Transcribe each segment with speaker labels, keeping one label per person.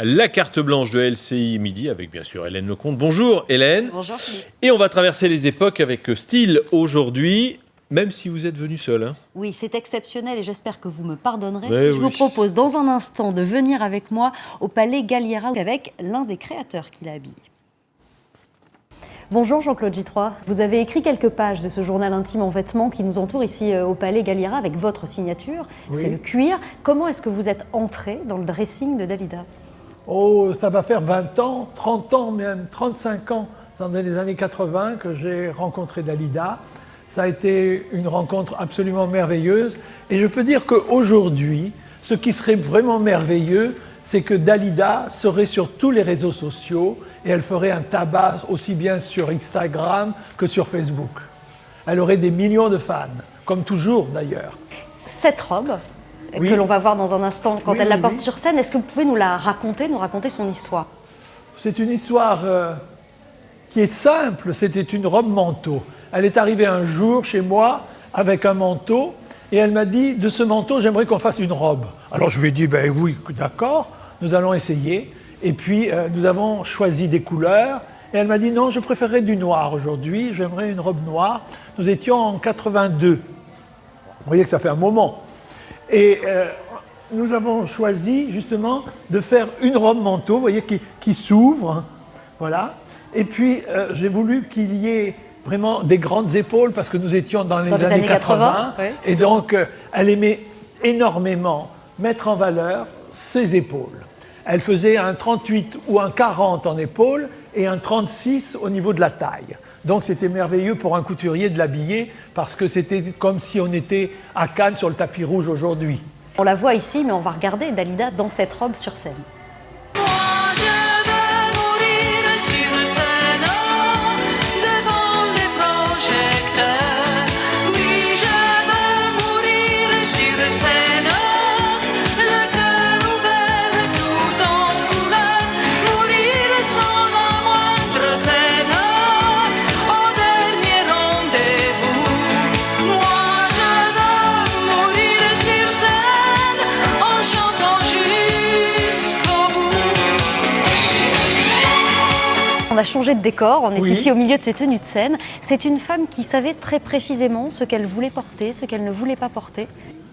Speaker 1: La carte blanche de LCI midi avec bien sûr Hélène Lecomte. Bonjour Hélène.
Speaker 2: Bonjour Philippe.
Speaker 1: Et on va traverser les époques avec style aujourd'hui, même si vous êtes venu seul. Hein.
Speaker 2: Oui, c'est exceptionnel et j'espère que vous me pardonnerez.
Speaker 1: Mais
Speaker 2: Je vous propose dans un instant de venir avec moi au Palais Galliera avec l'un des créateurs qui l'a habillé. Bonjour Jean-Claude J3. Vous avez écrit quelques pages de ce journal intime en vêtements qui nous entoure ici au Palais Galliera avec votre signature. Oui. C'est le cuir. Comment est-ce que vous êtes entré dans le dressing de Dalida ?
Speaker 3: Oh, ça va faire 20 ans, 30 ans même, 35 ans, dans les années 80 que j'ai rencontré Dalida. Ça a été une rencontre absolument merveilleuse. Et je peux dire qu'aujourd'hui, ce qui serait vraiment merveilleux, c'est que Dalida serait sur tous les réseaux sociaux et elle ferait un tabac aussi bien sur Instagram que sur Facebook. Elle aurait des millions de fans, comme toujours d'ailleurs.
Speaker 2: Cette robe, oui, que l'on va voir dans un instant quand elle la porte sur scène, est-ce que vous pouvez nous la raconter, nous raconter son histoire?
Speaker 3: C'est une histoire qui est simple, c'était une robe manteau. Elle est arrivée un jour chez moi avec un manteau et elle m'a dit, de ce manteau, j'aimerais qu'on fasse une robe. Alors je lui ai dit, ben oui, d'accord, nous allons essayer. Et puis nous avons choisi des couleurs et elle m'a dit, non, je préférerais du noir aujourd'hui, j'aimerais une robe noire. Nous étions en 82. Vous voyez que ça fait un moment. Et nous avons choisi justement de faire une robe manteau, vous voyez, qui s'ouvre, hein, voilà. Et puis j'ai voulu qu'il y ait vraiment des grandes épaules parce que nous étions dans les années 80 oui. Et donc elle aimait énormément mettre en valeur ses épaules. Elle faisait un 38 ou un 40 en épaules et un 36 au niveau de la taille. Donc c'était merveilleux pour un couturier de l'habiller parce que c'était comme si on était à Cannes sur le tapis rouge aujourd'hui.
Speaker 2: On la voit ici, mais on va regarder Dalida dans cette robe sur scène. On a changé de décor, on est ici au milieu de ces tenues de scène. C'est une femme qui savait très précisément ce qu'elle voulait porter, ce qu'elle ne voulait pas porter.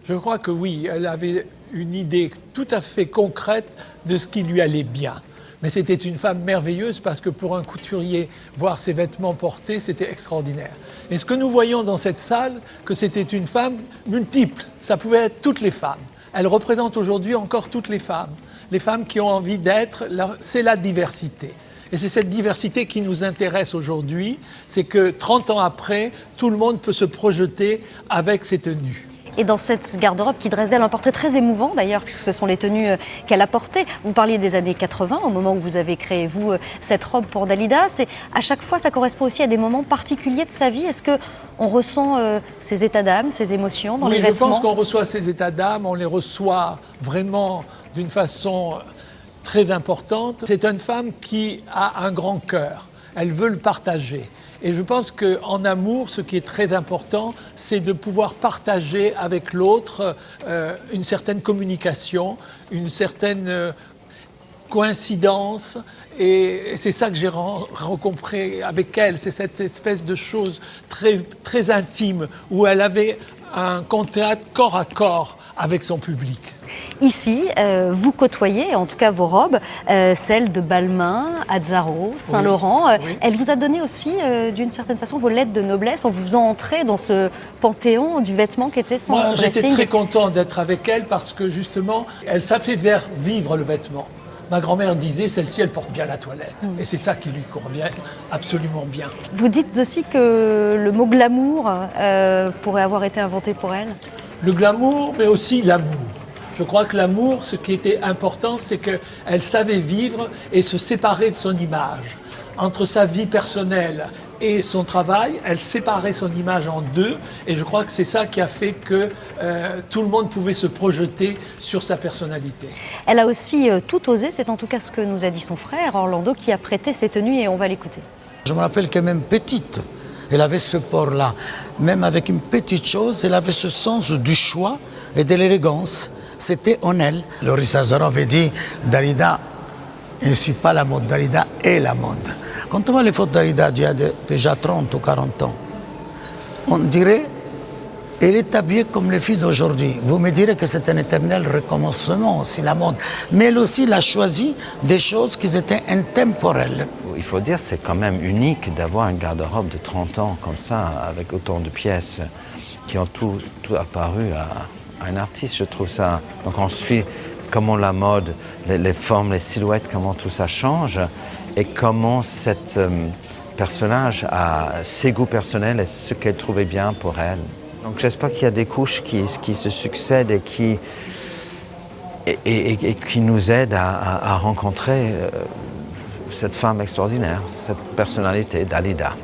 Speaker 3: Je crois que oui, elle avait une idée tout à fait concrète de ce qui lui allait bien. Mais c'était une femme merveilleuse parce que pour un couturier, voir ses vêtements portés, c'était extraordinaire. Et ce que nous voyons dans cette salle, que c'était une femme multiple. Ça pouvait être toutes les femmes. Elle représente aujourd'hui encore toutes les femmes qui ont envie d'être, c'est la diversité. Et c'est cette diversité qui nous intéresse aujourd'hui, c'est que 30 ans après, tout le monde peut se projeter avec ses tenues.
Speaker 2: Et dans cette garde-robe qui dresse d'elle un portrait très émouvant d'ailleurs, puisque ce sont les tenues qu'elle a portées. Vous parliez des années 80, au moment où vous avez créé, vous, cette robe pour Dalida. À chaque fois, ça correspond aussi à des moments particuliers de sa vie. Est-ce qu'on ressent ses états d'âme, ses émotions dans les vêtements?
Speaker 3: Oui, je pense qu'on reçoit ces états d'âme, on les reçoit vraiment d'une façon très importante. C'est une femme qui a un grand cœur, elle veut le partager. Et je pense qu'en amour, ce qui est très important, c'est de pouvoir partager avec l'autre une certaine communication, une certaine coïncidence. Et c'est ça que j'ai rencontré avec elle, c'est cette espèce de chose très, très intime où elle avait un contact corps à corps avec son public.
Speaker 2: Ici, vous côtoyez, en tout cas vos robes, celles de Balmain, Azzaro, Saint-Laurent. Oui. Elle vous a donné aussi, d'une certaine façon, vos lettres de noblesse en vous faisant entrer dans ce panthéon du vêtement qui était son dressing.
Speaker 3: Moi, j'étais très content d'être avec elle parce que justement, elle savait faire vivre le vêtement. Ma grand-mère disait, celle-ci, elle porte bien la toilette. Et c'est ça qui lui convient absolument bien.
Speaker 2: Vous dites aussi que le mot glamour pourrait avoir été inventé pour elle?
Speaker 3: Le glamour, mais aussi l'amour. Je crois que l'amour, ce qui était important, c'est qu'elle savait vivre et se séparer de son image. Entre sa vie personnelle et son travail, elle séparait son image en deux. Et je crois que c'est ça qui a fait que tout le monde pouvait se projeter sur sa personnalité.
Speaker 2: Elle a aussi tout osé, c'est en tout cas ce que nous a dit son frère Orlando, qui a prêté ses tenues et on va l'écouter.
Speaker 4: Je me rappelle quand même petite, Elle avait ce port-là. Même avec une petite chose, elle avait ce sens du choix et de l'élégance. C'était en elle. Loris Azarov a dit, Dalida, je ne suis pas la mode, Dalida est la mode. Quand on voit les photos de Dalida d'il y a déjà 30 ou 40 ans, on dirait qu'elle est habillée comme les filles d'aujourd'hui. Vous me direz que c'est un éternel recommencement aussi, la mode. Mais elle aussi, elle a choisi des choses qui étaient intemporelles.
Speaker 5: Il faut dire que c'est quand même unique d'avoir un garde-robe de 30 ans comme ça, avec autant de pièces qui ont tout apparu à un artiste. Je trouve ça... Donc on suit comment la mode, les formes, les silhouettes, comment tout ça change et comment cette personnage a ses goûts personnels et ce qu'elle trouvait bien pour elle. Donc j'espère qu'il y a des couches qui se succèdent et qui nous aident à rencontrer cette femme extraordinaire, cette personnalité, Dalida.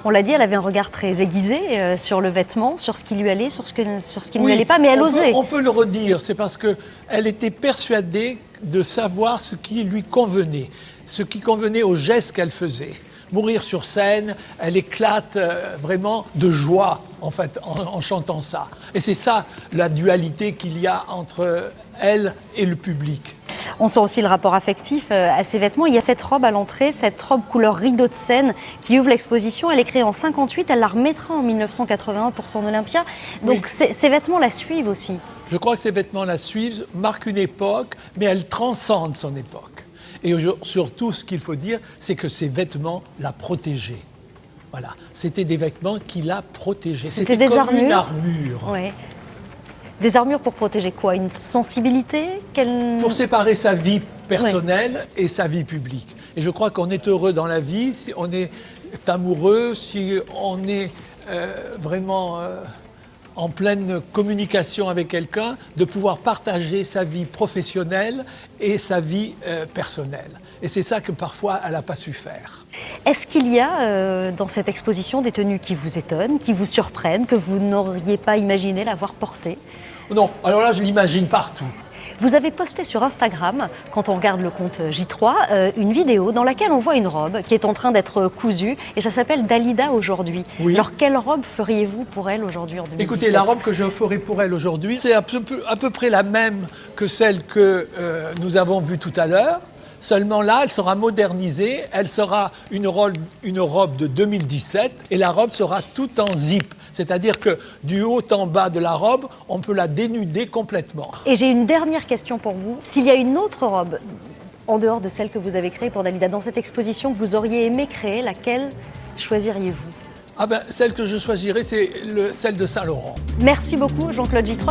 Speaker 2: On l'a dit, elle avait un regard très aiguisé sur le vêtement, sur ce qui lui allait, sur ce qui ne lui allait pas, mais elle osait.
Speaker 3: On peut le redire, c'est parce qu'elle était persuadée de savoir ce qui lui convenait, ce qui convenait aux gestes qu'elle faisait. Mourir sur scène, elle éclate vraiment de joie, en fait, en chantant ça. Et c'est ça, la dualité qu'il y a entre elle et le public.
Speaker 2: On sent aussi le rapport affectif à ces vêtements. Il y a cette robe à l'entrée, cette robe couleur rideau de Seine qui ouvre l'exposition. Elle est créée en 58, elle la remettra en 1981 pour son Olympia. Donc oui. Ces vêtements la suivent aussi.
Speaker 3: Je crois que ces vêtements la suivent, marquent une époque, mais elles transcendent son époque. Et surtout, ce qu'il faut dire, c'est que ces vêtements la protégeaient. Voilà, c'était des vêtements qui la protégeaient.
Speaker 2: C'était des
Speaker 3: comme
Speaker 2: armures.
Speaker 3: Une armure.
Speaker 2: Ouais. Des armures pour protéger quoi? Une sensibilité?
Speaker 3: Pour séparer sa vie personnelle et sa vie publique. Et je crois qu'on est heureux dans la vie, si on est amoureux, si on est vraiment en pleine communication avec quelqu'un, de pouvoir partager sa vie professionnelle et sa vie personnelle. Et c'est ça que parfois elle n'a pas su faire.
Speaker 2: Est-ce qu'il y a dans cette exposition des tenues qui vous étonnent, qui vous surprennent, que vous n'auriez pas imaginé l'avoir portée?
Speaker 3: Non, alors là je l'imagine partout.
Speaker 2: Vous avez posté sur Instagram, quand on regarde le compte J3, une vidéo dans laquelle on voit une robe qui est en train d'être cousue et ça s'appelle Dalida aujourd'hui.
Speaker 3: Oui.
Speaker 2: Alors quelle robe feriez-vous pour elle aujourd'hui en 2017?
Speaker 3: Écoutez, la robe que je ferai pour elle aujourd'hui, c'est à peu près la même que celle que nous avons vue tout à l'heure. Seulement là, elle sera modernisée, elle sera une robe de 2017 et la robe sera toute en zip. C'est-à-dire que du haut en bas de la robe, on peut la dénuder complètement.
Speaker 2: Et j'ai une dernière question pour vous. S'il y a une autre robe, en dehors de celle que vous avez créée pour Dalida, dans cette exposition que vous auriez aimé créer, laquelle choisiriez-vous?
Speaker 3: Celle que je choisirais, c'est celle de Saint-Laurent.
Speaker 2: Merci beaucoup Jean-Claude J3.